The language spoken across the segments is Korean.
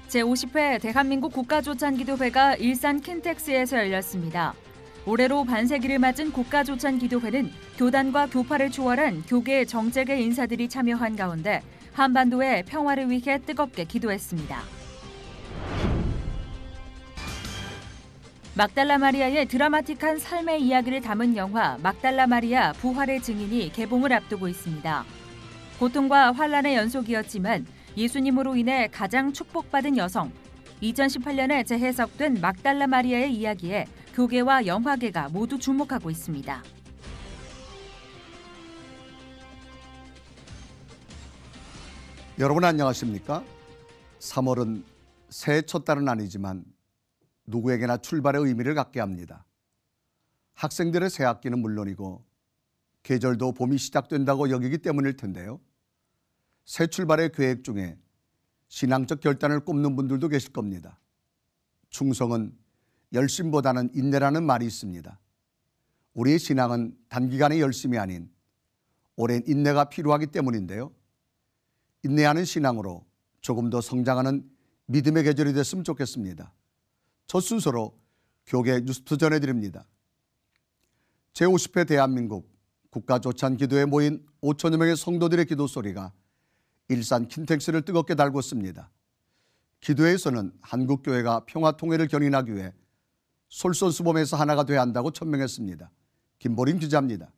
제50회 대한민국 국가조찬기도회가 일산 킨텍스에서 열렸습니다. 올해로 반세기를 맞은 국가조찬기도회는 교단과 교파를 초월한 교계 정책의 인사들이 참여한 가운데 한반도의 평화를 위해 뜨겁게 기도했습니다. 막달라 마리아의 드라마틱한 삶의 이야기를 담은 영화 막달라 마리아 부활의 증인이 개봉을 앞두고 있습니다. 고통과 환란의 연속이었지만 예수님으로 인해 가장 축복받은 여성, 2018년에 재해석된 막달라 마리아의 이야기에 교계와 영화계가 모두 주목하고 있습니다. 여러분 안녕하십니까? 3월은 새해 첫 달은 아니지만 누구에게나 출발의 의미를 갖게 합니다. 학생들의 새 학기는 물론이고 계절도 봄이 시작된다고 여기기 때문일 텐데요. 새 출발의 계획 중에 신앙적 결단을 꼽는 분들도 계실 겁니다. 충성은 열심보다는 인내라는 말이 있습니다. 우리의 신앙은 단기간의 열심이 아닌 오랜 인내가 필요하기 때문인데요. 인내하는 신앙으로 조금 더 성장하는 믿음의 계절이 됐으면 좋겠습니다. 첫 순서로 교계 뉴스 전해드립니다. 제50회 대한민국 국가조찬기도회에 모인 5천여 명의 성도들의 기도 소리가 일산 킨텍스를 뜨겁게 달궜습니다. 기도회에서는 한국교회가 평화통일을 견인하기 위해 솔선수범해서 하나가 돼야 한다고 천명했습니다. 김보림 기자입니다.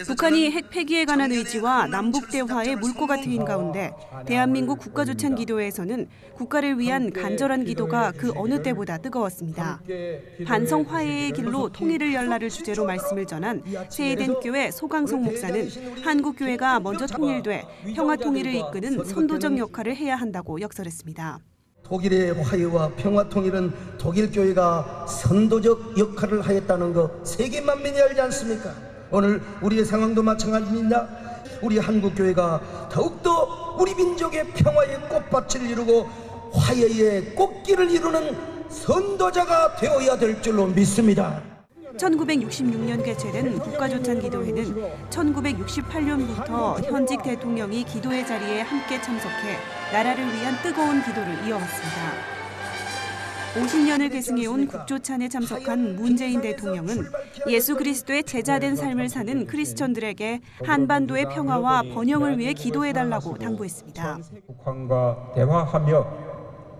북한이 핵 폐기에 관한 의지와 남북 대화의 물꼬가 트인 가운데 대한민국 국가조찬기도회에서는 국가를 위한 간절한 기도가 그 어느 때보다 뜨거웠습니다. 반성 화해의 길로 통일을 열라를 주제로 말씀을 전한 세이덴교회 소강성 목사는 한국교회가 먼저 통일돼 평화 통일을 이끄는 선도적 역할을 해야 한다고 역설했습니다. 독일의 화해와 평화 통일은 독일 교회가 선도적 역할을 하였다는 거 세계 만민이 알지 않습니까? 오늘 우리의 상황도 마찬가지입니다. 우리 한국교회가 더욱더 우리 민족의 평화의 꽃밭을 이루고 화해의 꽃길을 이루는 선도자가 되어야 될 줄로 믿습니다. 1966년 개최된 국가조찬기도회는 1968년부터 현직 대통령이 기도회 자리에 함께 참석해 나라를 위한 뜨거운 기도를 이어왔습니다. 50년을 계승해온 국조찬에 참석한 문재인 대통령은 예수 그리스도의 제자된 삶을 사는 크리스천들에게 한반도의 평화와 번영을 위해 기도해달라고 당부했습니다. 북한과 대화하며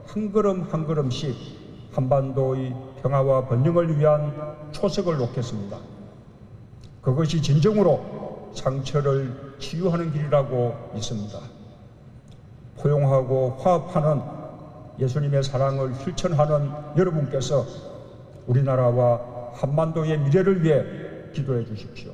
한 걸음 한 걸음씩 한반도의 평화와 번영을 위한 초석을 놓겠습니다. 그것이 진정으로 상처를 치유하는 길이라고 믿습니다. 포용하고 화합하는 예수님의 사랑을 실천하는 여러분께서 우리나라와 한반도의 미래를 위해 기도해 주십시오.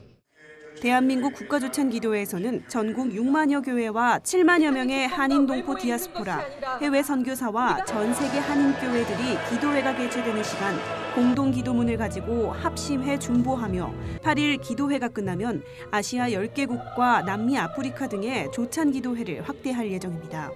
대한민국 국가조찬기도회에서는 전국 6만여 교회와 7만여 명의 한인 동포 디아스포라, 해외 선교사와 전 세계 한인교회들이 기도회가 개최되는 시간 공동 기도문을 가지고 합심해 중보하며 8일 기도회가 끝나면 아시아 10개국과 남미 아프리카 등의 조찬기도회를 확대할 예정입니다.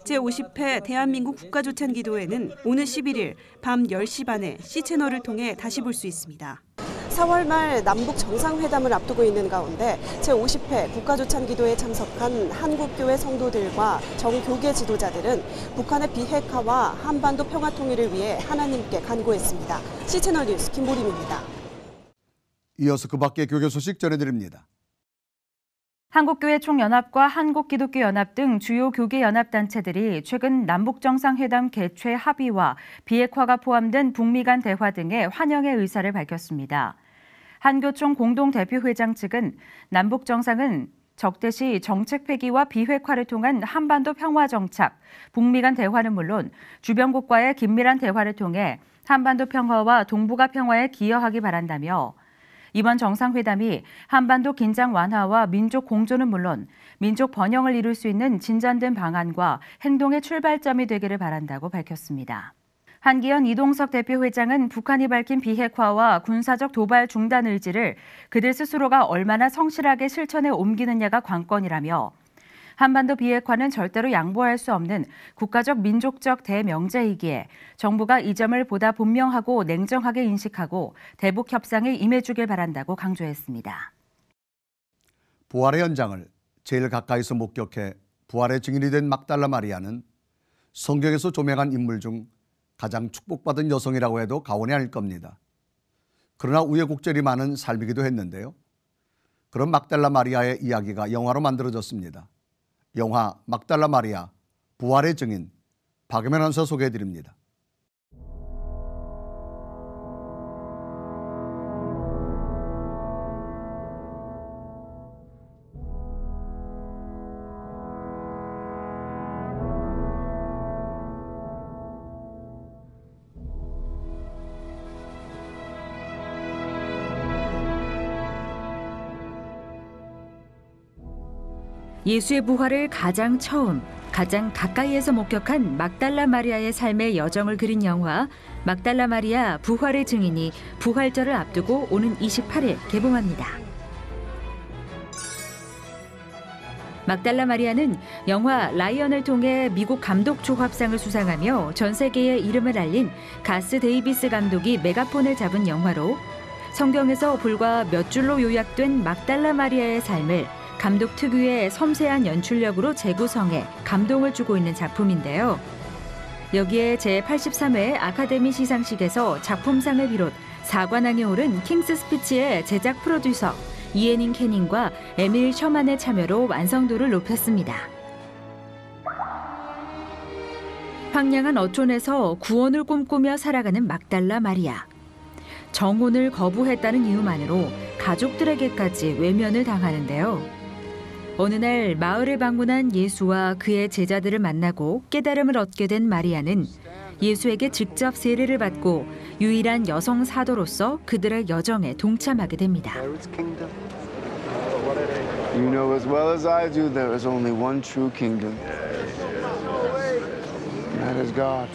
제50회 대한민국 국가조찬기도회는 오늘 11일 밤 10시 반에 C채널을 통해 다시 볼 수 있습니다. 4월 말 남북 정상회담을 앞두고 있는 가운데 제50회 국가조찬기도회에 참석한 한국교회 성도들과 정교계 지도자들은 북한의 비핵화와 한반도 평화통일을 위해 하나님께 간구했습니다. C채널 뉴스 김보림입니다. 이어서 그 밖의 교계 소식 전해드립니다. 한국교회 총연합과 한국기독교연합 등 주요 교계 연합단체들이 최근 남북정상회담 개최 합의와 비핵화가 포함된 북미 간 대화 등에 환영의 의사를 밝혔습니다. 한교총 공동대표회장 측은 남북정상은 적대시 정책 폐기와 비핵화를 통한 한반도 평화 정착, 북미 간 대화는 물론 주변국과의 긴밀한 대화를 통해 한반도 평화와 동북아 평화에 기여하기 바란다며 이번 정상회담이 한반도 긴장 완화와 민족 공존은 물론 민족 번영을 이룰 수 있는 진전된 방안과 행동의 출발점이 되기를 바란다고 밝혔습니다. 한기현 이동석 대표회장은 북한이 밝힌 비핵화와 군사적 도발 중단 의지를 그들 스스로가 얼마나 성실하게 실천에 옮기느냐가 관건이라며 한반도 비핵화는 절대로 양보할 수 없는 국가적 민족적 대명제이기에 정부가 이 점을 보다 분명하고 냉정하게 인식하고 대북 협상에 임해주길 바란다고 강조했습니다. 부활의 현장을 제일 가까이서 목격해 부활의 증인이 된 막달라 마리아는 성경에서 조명한 인물 중 가장 축복받은 여성이라고 해도 과언이 아닐 겁니다. 그러나 우여곡절이 많은 삶이기도 했는데요. 그런 막달라 마리아의 이야기가 영화로 만들어졌습니다. 영화 막달라 마리아 부활의 증인, 박유면 아나운서 소개해드립니다. 예수의 부활을 가장 처음, 가장 가까이에서 목격한 막달라 마리아의 삶의 여정을 그린 영화 막달라 마리아 부활의 증인이 부활절을 앞두고 오는 28일 개봉합니다. 막달라 마리아는 영화 라이언을 통해 미국 감독 조합상을 수상하며 전 세계에 이름을 알린 가스 데이비스 감독이 메가폰을 잡은 영화로 성경에서 불과 몇 줄로 요약된 막달라 마리아의 삶을 감독 특유의 섬세한 연출력으로 재구성해 감동을 주고 있는 작품인데요. 여기에 제83회 아카데미 시상식에서 작품상을 비롯 4관왕에 오른 킹스 스피치의 제작 프로듀서 이애닝 캐닝과 에밀 셔만의 참여로 완성도를 높였습니다. 황량한 어촌에서 구원을 꿈꾸며 살아가는 막달라 마리아. 정혼을 거부했다는 이유만으로 가족들에게까지 외면을 당하는데요. 어느 날 마을을 방문한 예수와 그의 제자들을 만나고 깨달음을 얻게 된 마리아는 예수에게 직접 세례를 받고 유일한 여성 사도로서 그들의 여정에 동참하게 됩니다. You know as well as I do there is only one true kingdom. And that is God.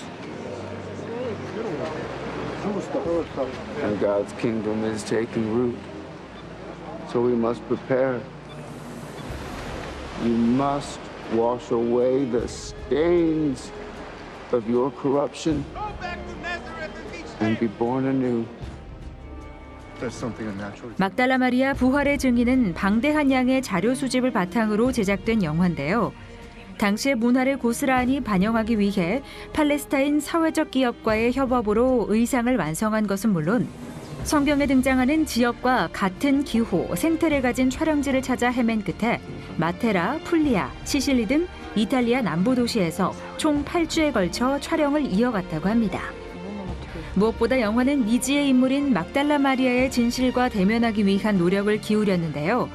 And God's kingdom is taking root. So we must prepare. You must wash away the stains of your corruption and be born anew. 막달라 마리아 부활의 증인은 방대한 양의 자료 수집을 바탕으로 제작된 영화인데요. 당시의 문화를 고스란히 반영하기 위해 팔레스타인 사회적 기업과의 협업으로 의상을 완성한 것은 물론 성경에 등장하는 지역과 같은 기호, 생태를 가진 촬영지를 찾아 헤맨 끝에 마테라, 풀리아, 시실리 등 이탈리아 남부 도시에서 총 8주에 걸쳐 촬영을 이어갔다고 합니다. 무엇보다 영화는 미지의 인물인 막달라 마리아의 진실과 대면하기 위한 노력을 기울였는데요.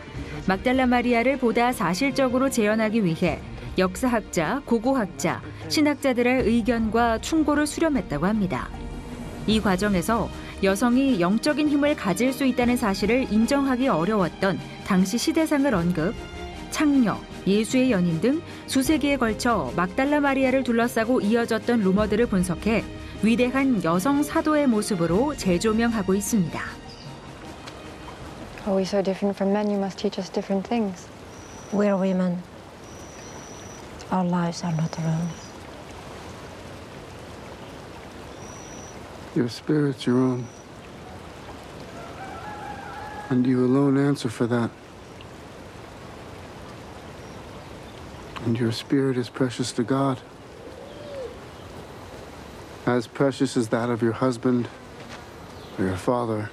막달라 마리아를 보다 사실적으로 재현하기 위해 역사학자, 고고학자, 신학자들의 의견과 충고를 수렴했다고 합니다. 이 과정에서 여성이 영적인 힘을 가질 수 있다는 사실을 인정하기 어려웠던 당시 시대상을 언급, 창녀, 예수의 연인 등 수세기에 걸쳐 막달라 마리아를 둘러싸고 이어졌던 루머들을 분석해 위대한 여성 사도의 모습으로 재조명하고 있습니다. Are we so different from men? You must teach us different things. We're women. Our lives are not our own. Your spirit's your own. And you alone answer for that. And your spirit is precious to God. As precious as that of your husband or your father.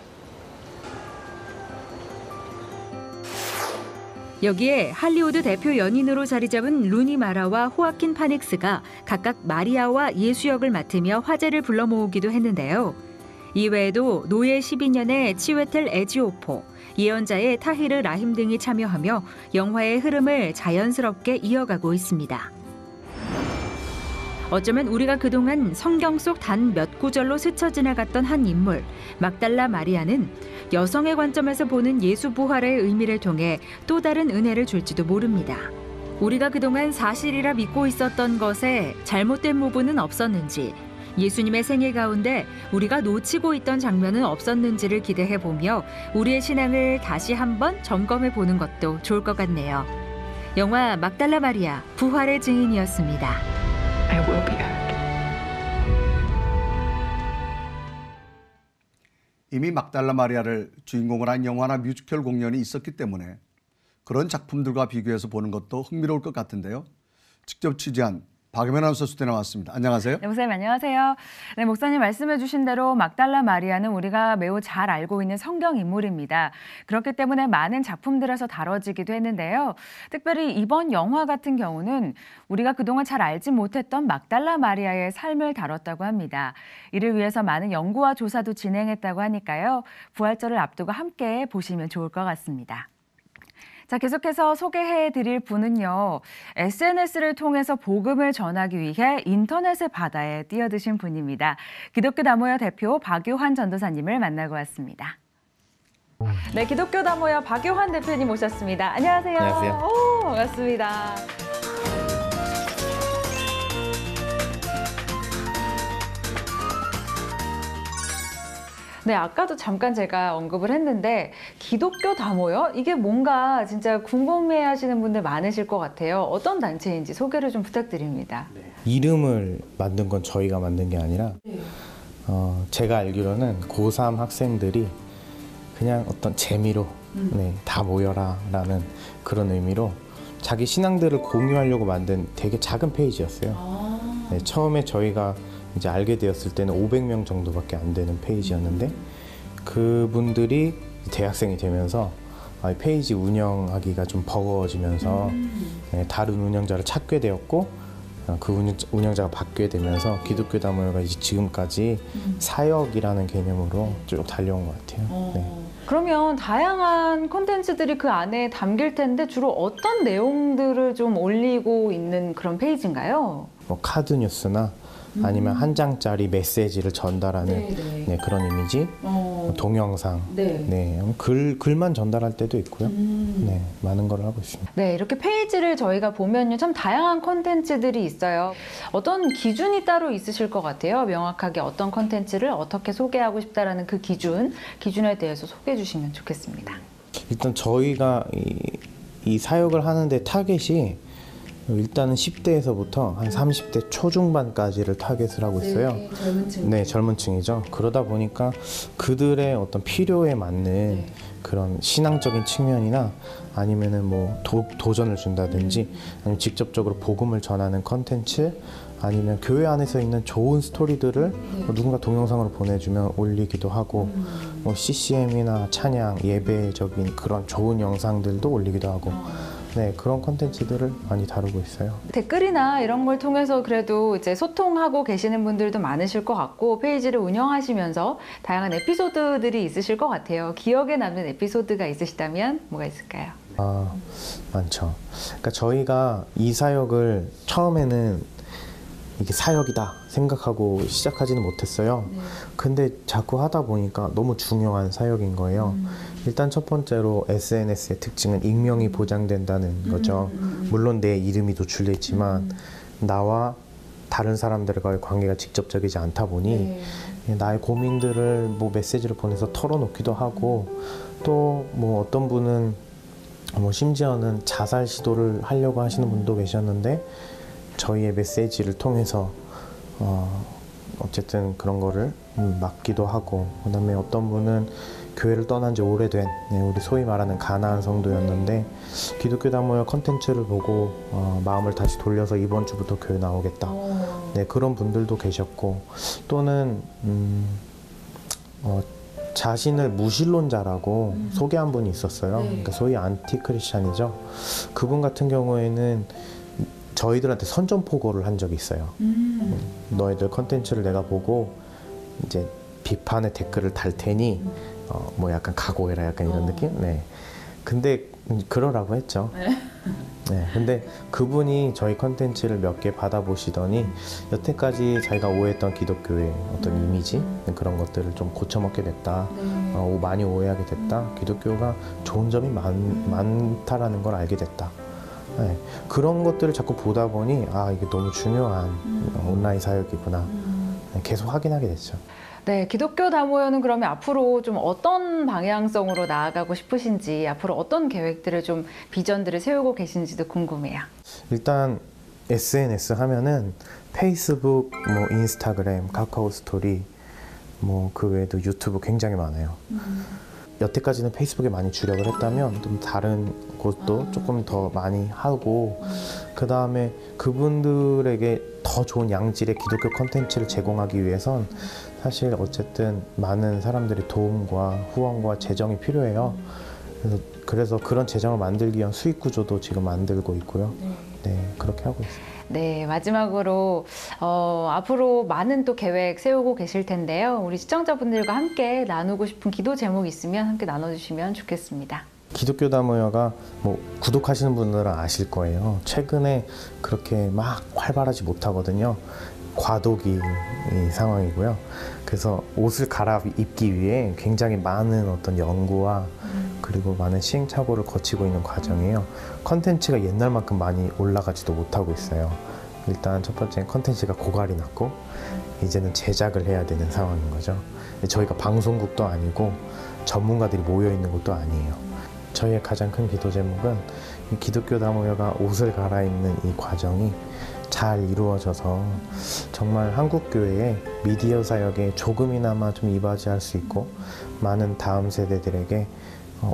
여기에 할리우드 대표 연인으로 자리 잡은 루니 마라와 호아킨 파닉스가 각각 마리아와 예수 역을 맡으며 화제를 불러 모으기도 했는데요. 이외에도 노예 12년의 치웨텔 에지오포, 예언자의 타히르 라힘 등이 참여하며 영화의 흐름을 자연스럽게 이어가고 있습니다. 어쩌면 우리가 그동안 성경 속 단 몇 구절로 스쳐 지나갔던 한 인물, 막달라 마리아는 여성의 관점에서 보는 예수 부활의 의미를 통해 또 다른 은혜를 줄지도 모릅니다. 우리가 그동안 사실이라 믿고 있었던 것에 잘못된 부분은 없었는지, 예수님의 생애 가운데 우리가 놓치고 있던 장면은 없었는지를 기대해보며 우리의 신앙을 다시 한번 점검해보는 것도 좋을 것 같네요. 영화 막달라 마리아 부활의 증인이었습니다. I will be heard. 이미 막달라 마리아를 주인공으로 한 영화나 뮤지컬 공연이 있었기 때문에 그런 작품들과 비교해서 보는 것도 흥미로울 것 같은데요. 직접 취재한 박유면 아나운서 수대 나왔습니다. 안녕하세요. 네, 목사님 안녕하세요. 네, 목사님 말씀해 주신 대로 막달라 마리아는 우리가 매우 잘 알고 있는 성경 인물입니다. 그렇기 때문에 많은 작품들에서 다뤄지기도 했는데요. 특별히 이번 영화 같은 경우는 우리가 그동안 잘 알지 못했던 막달라 마리아의 삶을 다뤘다고 합니다. 이를 위해서 많은 연구와 조사도 진행했다고 하니까요. 부활절을 앞두고 함께 보시면 좋을 것 같습니다. 자, 계속해서 소개해드릴 분은요. SNS를 통해서 복음을 전하기 위해 인터넷의 바다에 뛰어드신 분입니다. 기독교 다모여 대표 박요한 전도사님을 만나고 왔습니다. 네, 기독교 다모여 박요한 대표님 모셨습니다. 안녕하세요. 안녕하세요. 오, 반갑습니다. 네, 아까도 잠깐 제가 언급을 했는데 기독교 다모여? 이게 뭔가 진짜 궁금해하시는 분들 많으실 것 같아요. 어떤 단체인지 소개를 좀 부탁드립니다. 이름을 만든 건 저희가 만든 게 아니라 제가 알기로는 고3 학생들이 그냥 어떤 재미로 다 모여라 라는 그런 의미로 자기 신앙들을 공유하려고 만든 되게 작은 페이지였어요. 네, 처음에 저희가 이제 알게 되었을 때는 500명 정도밖에 안 되는 페이지였는데 그분들이 대학생이 되면서 페이지 운영하기가 좀 버거워지면서 다른 운영자를 찾게 되었고 그 운영자가 바뀌게 되면서 기독교 다모여가 이제 지금까지 사역이라는 개념으로 쭉 달려온 것 같아요. 네. 그러면 다양한 콘텐츠들이 그 안에 담길 텐데 주로 어떤 내용들을 좀 올리고 있는 그런 페이지인가요? 뭐 카드 뉴스나 아니면 한 장짜리 메시지를 전달하는 네, 그런 이미지, 동영상, 글만 전달할 때도 있고요. 네, 많은 걸 하고 있습니다. 네, 이렇게 페이지를 저희가 보면요, 참 다양한 콘텐츠들이 있어요. 어떤 기준이 따로 있으실 것 같아요. 명확하게 어떤 콘텐츠를 어떻게 소개하고 싶다라는 그 기준에 대해서 소개해 주시면 좋겠습니다. 일단 저희가 이 사역을 하는데 타겟이 일단은 10대에서부터 한 30대 초중반까지를 타겟을 하고 있어요. 젊은 층. 네, 젊은 층이죠. 그러다 보니까 그들의 어떤 필요에 맞는 그런 신앙적인 측면이나 아니면은 뭐 도전을 준다든지 아니면 직접적으로 복음을 전하는 컨텐츠 아니면 교회 안에서 있는 좋은 스토리들을 누군가 동영상으로 보내주면 올리기도 하고 뭐 CCM이나 찬양, 예배적인 그런 좋은 영상들도 올리기도 하고 네, 그런 콘텐츠들을 많이 다루고 있어요. 댓글이나 이런 걸 통해서 그래도 이제 소통하고 계시는 분들도 많으실 것 같고 페이지를 운영하시면서 다양한 에피소드들이 있으실 것 같아요. 기억에 남는 에피소드가 있으시다면 뭐가 있을까요? 많죠. 그러니까 저희가 이 사역을 처음에는 이게 사역이다 생각하고 시작하지는 못했어요. 근데 자꾸 하다 보니까 너무 중요한 사역인 거예요. 일단 첫 번째로 SNS의 특징은 익명이 보장된다는 거죠. 물론 내 이름이 노출돼 있지만 나와 다른 사람들과의 관계가 직접적이지 않다 보니 나의 고민들을 뭐 메시지를 보내서 털어놓기도 하고 또 뭐 어떤 분은 뭐 심지어는 자살 시도를 하려고 하시는 분도 계셨는데 저희의 메시지를 통해서 어쨌든 그런 거를 막기도 하고 그다음에 어떤 분은 교회를 떠난 지 오래된 우리 소위 말하는 가나안 성도였는데 기독교 다모여 컨텐츠를 보고 마음을 다시 돌려서 이번 주부터 교회 나오겠다. 네, 그런 분들도 계셨고 또는 자신을 무신론자라고 소개한 분이 있었어요. 그러니까 소위 안티 크리스찬이죠. 그분 같은 경우에는 저희들한테 선전포고를 한 적이 있어요. 너희들 컨텐츠를 내가 보고 이제 비판의 댓글을 달 테니 뭐 약간 각오해라 약간 이런 느낌? 네. 근데 그러라고 했죠. 네. 근데 그분이 저희 컨텐츠를 몇 개 받아보시더니 여태까지 자기가 오해했던 기독교의 어떤 이미지 그런 것들을 좀 고쳐먹게 됐다. 많이 오해하게 됐다. 기독교가 좋은 점이 많다라는 걸 알게 됐다. 네, 그런 것들을 자꾸 보다 보니 이게 너무 중요한 온라인 사역이구나 계속 확인하게 됐죠. 네, 기독교 다모여는 그러면 앞으로 좀 어떤 방향성으로 나아가고 싶으신지 앞으로 어떤 계획들을 좀 비전들을 세우고 계신지도 궁금해요. 일단 SNS 하면은 페이스북, 뭐 인스타그램, 카카오 스토리 뭐 그 외에도 유튜브 굉장히 많아요. 여태까지는 페이스북에 많이 주력을 했다면 좀 다른 곳도 조금 더 많이 하고 그 다음에 그분들에게 더 좋은 양질의 기독교 콘텐츠를 제공하기 위해선 사실 어쨌든 많은 사람들의 도움과 후원과 재정이 필요해요. 그래서 그런 재정을 만들기 위한 수익 구조도 지금 만들고 있고요. 네, 그렇게 하고 있습니다. 네, 마지막으로 앞으로 많은 또 계획 세우고 계실 텐데요. 우리 시청자분들과 함께 나누고 싶은 기도 제목 있으면 함께 나눠주시면 좋겠습니다. 기독교 다모여가 뭐 구독하시는 분들은 아실 거예요. 최근에 그렇게 막 활발하지 못하거든요. 과도기 상황이고요. 그래서 옷을 갈아입기 위해 굉장히 많은 어떤 연구와 그리고 많은 시행착오를 거치고 있는 과정이에요. 컨텐츠가 옛날만큼 많이 올라가지도 못하고 있어요. 일단 첫 번째는 컨텐츠가 고갈이 났고 이제는 제작을 해야 되는 상황인 거죠. 저희가 방송국도 아니고 전문가들이 모여 있는 것도 아니에요. 저희의 가장 큰 기도 제목은 이 기독교 다모여가 옷을 갈아입는 이 과정이 잘 이루어져서 정말 한국교회의 미디어 사역에 조금이나마 좀 이바지할 수 있고 많은 다음 세대들에게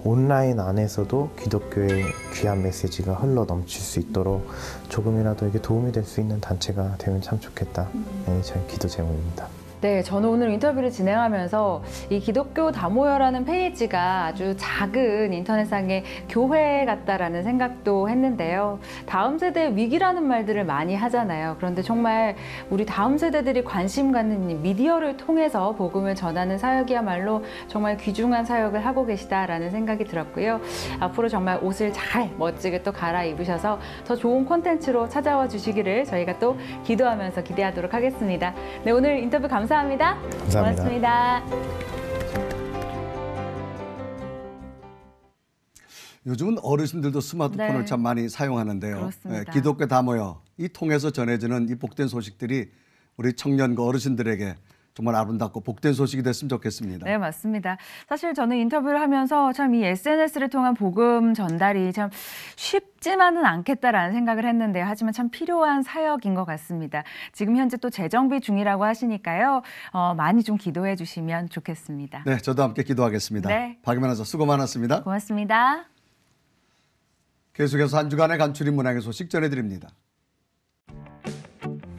온라인 안에서도 기독교의 귀한 메시지가 흘러 넘칠 수 있도록 조금이라도 이게 도움이 될 수 있는 단체가 되면 참 좋겠다. 네, 저희 기도 제목입니다. 네, 저는 오늘 인터뷰를 진행하면서 이 기독교 다모여라는 페이지가 아주 작은 인터넷상의 교회 같다라는 생각도 했는데요. 다음 세대의 위기라는 말들을 많이 하잖아요. 그런데 정말 우리 다음 세대들이 관심 갖는 이 미디어를 통해서 복음을 전하는 사역이야말로 정말 귀중한 사역을 하고 계시다라는 생각이 들었고요. 앞으로 정말 옷을 잘 멋지게 또 갈아입으셔서 더 좋은 콘텐츠로 찾아와 주시기를 저희가 또 기도하면서 기대하도록 하겠습니다. 네, 오늘 인터뷰 감사합니다. 고맙습니다. 요즘은 어르신들도 스마트폰을 네. 참 많이 사용하는데요. 그렇습니다. 네, 기독교 다모여 이 통해서 전해지는 이 복된 소식들이 우리 청년과 어르신들에게 정말 아름답고 복된 소식이 됐으면 좋겠습니다. 네, 맞습니다. 사실 저는 인터뷰를 하면서 참 이 SNS를 통한 복음 전달이 참 쉽지만은 않겠다라는 생각을 했는데요. 하지만 참 필요한 사역인 것 같습니다. 지금 현재 또 재정비 중이라고 하시니까요. 많이 좀 기도해 주시면 좋겠습니다. 네, 저도 함께 기도하겠습니다. 네. 박이만 아나운서 수고 많았습니다. 고맙습니다. 계속해서 한 주간의 간추린 문학의 소식 전해드립니다.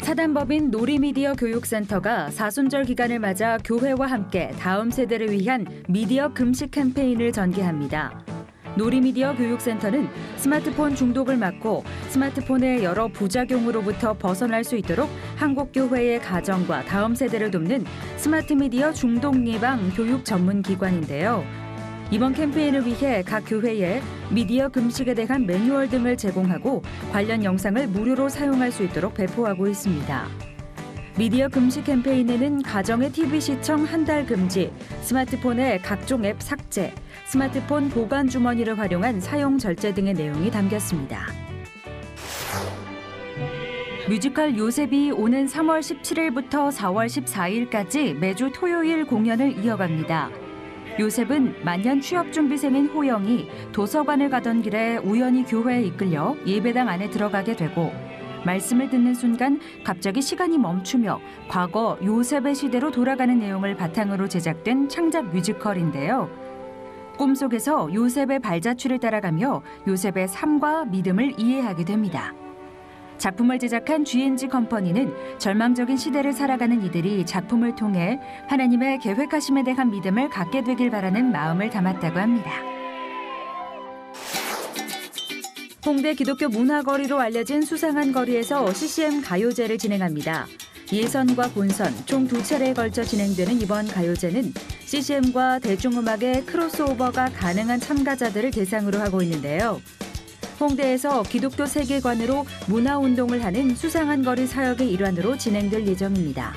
사단법인 놀이미디어 교육센터가 사순절 기간을 맞아 교회와 함께 다음 세대를 위한 미디어 금식 캠페인을 전개합니다. 놀이미디어 교육센터는 스마트폰 중독을 막고 스마트폰의 여러 부작용으로부터 벗어날 수 있도록 한국교회의 가정과 다음 세대를 돕는 스마트미디어 중독 예방 교육 전문 기관인데요. 이번 캠페인을 위해 각 교회에 미디어 금식에 대한 매뉴얼 등을 제공하고 관련 영상을 무료로 사용할 수 있도록 배포하고 있습니다. 미디어 금식 캠페인에는 가정의 TV 시청 한 달 금지, 스마트폰의 각종 앱 삭제, 스마트폰 보관 주머니를 활용한 사용 절제 등의 내용이 담겼습니다. 뮤지컬 요셉이 오는 3월 17일부터 4월 14일까지 매주 토요일 공연을 이어갑니다. 요셉은 만년 취업준비생인 호영이 도서관을 가던 길에 우연히 교회에 이끌려 예배당 안에 들어가게 되고 말씀을 듣는 순간 갑자기 시간이 멈추며 과거 요셉의 시대로 돌아가는 내용을 바탕으로 제작된 창작 뮤지컬인데요. 꿈속에서 요셉의 발자취를 따라가며 요셉의 삶과 믿음을 이해하게 됩니다. 작품을 제작한 G&G 컴퍼니는 절망적인 시대를 살아가는 이들이 작품을 통해 하나님의 계획하심에 대한 믿음을 갖게 되길 바라는 마음을 담았다고 합니다. 홍대 기독교 문화거리로 알려진 수상한 거리에서 CCM 가요제를 진행합니다. 예선과 본선 총 2차례에 걸쳐 진행되는 이번 가요제는 CCM과 대중음악의 크로스오버가 가능한 참가자들을 대상으로 하고 있는데요. 홍대에서 기독교 세계관으로 문화운동을 하는 수상한 거리 사역의 일환으로 진행될 예정입니다.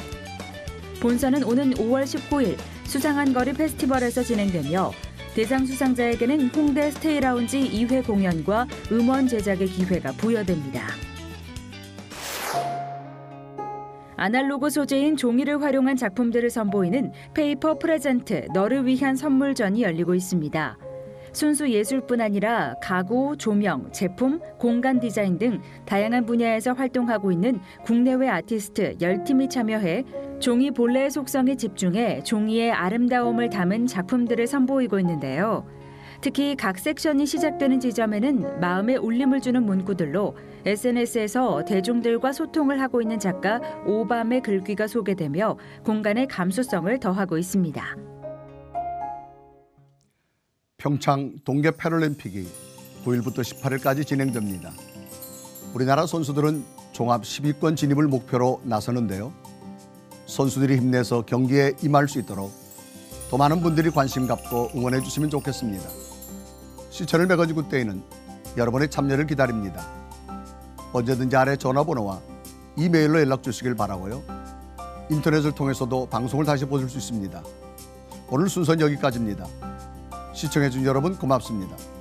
본선은 오는 5월 19일 수상한 거리 페스티벌에서 진행되며 대상 수상자에게는 홍대 스테이라운지 2회 공연과 음원 제작의 기회가 부여됩니다. 아날로그 소재인 종이를 활용한 작품들을 선보이는 페이퍼 프레젠트 너를 위한 선물전이 열리고 있습니다. 순수 예술뿐 아니라 가구, 조명, 제품, 공간 디자인 등 다양한 분야에서 활동하고 있는 국내외 아티스트 10팀이 참여해 종이 본래의 속성에 집중해 종이의 아름다움을 담은 작품들을 선보이고 있는데요. 특히 각 섹션이 시작되는 지점에는 마음에 울림을 주는 문구들로 SNS에서 대중들과 소통을 하고 있는 작가 오밤의 글귀가 소개되며 공간의 감수성을 더하고 있습니다. 평창 동계 패럴림픽이 9일부터 18일까지 진행됩니다. 우리나라 선수들은 종합 10위권 진입을 목표로 나서는데요. 선수들이 힘내서 경기에 임할 수 있도록 더 많은 분들이 관심 갖고 응원해 주시면 좋겠습니다. 시청을 매거지구 때에는 여러분의 참여를 기다립니다. 언제든지 아래 전화번호와 이메일로 연락 주시길 바라고요. 인터넷을 통해서도 방송을 다시 보실 수 있습니다. 오늘 순서는 여기까지입니다. 시청해 주신 여러분 고맙습니다.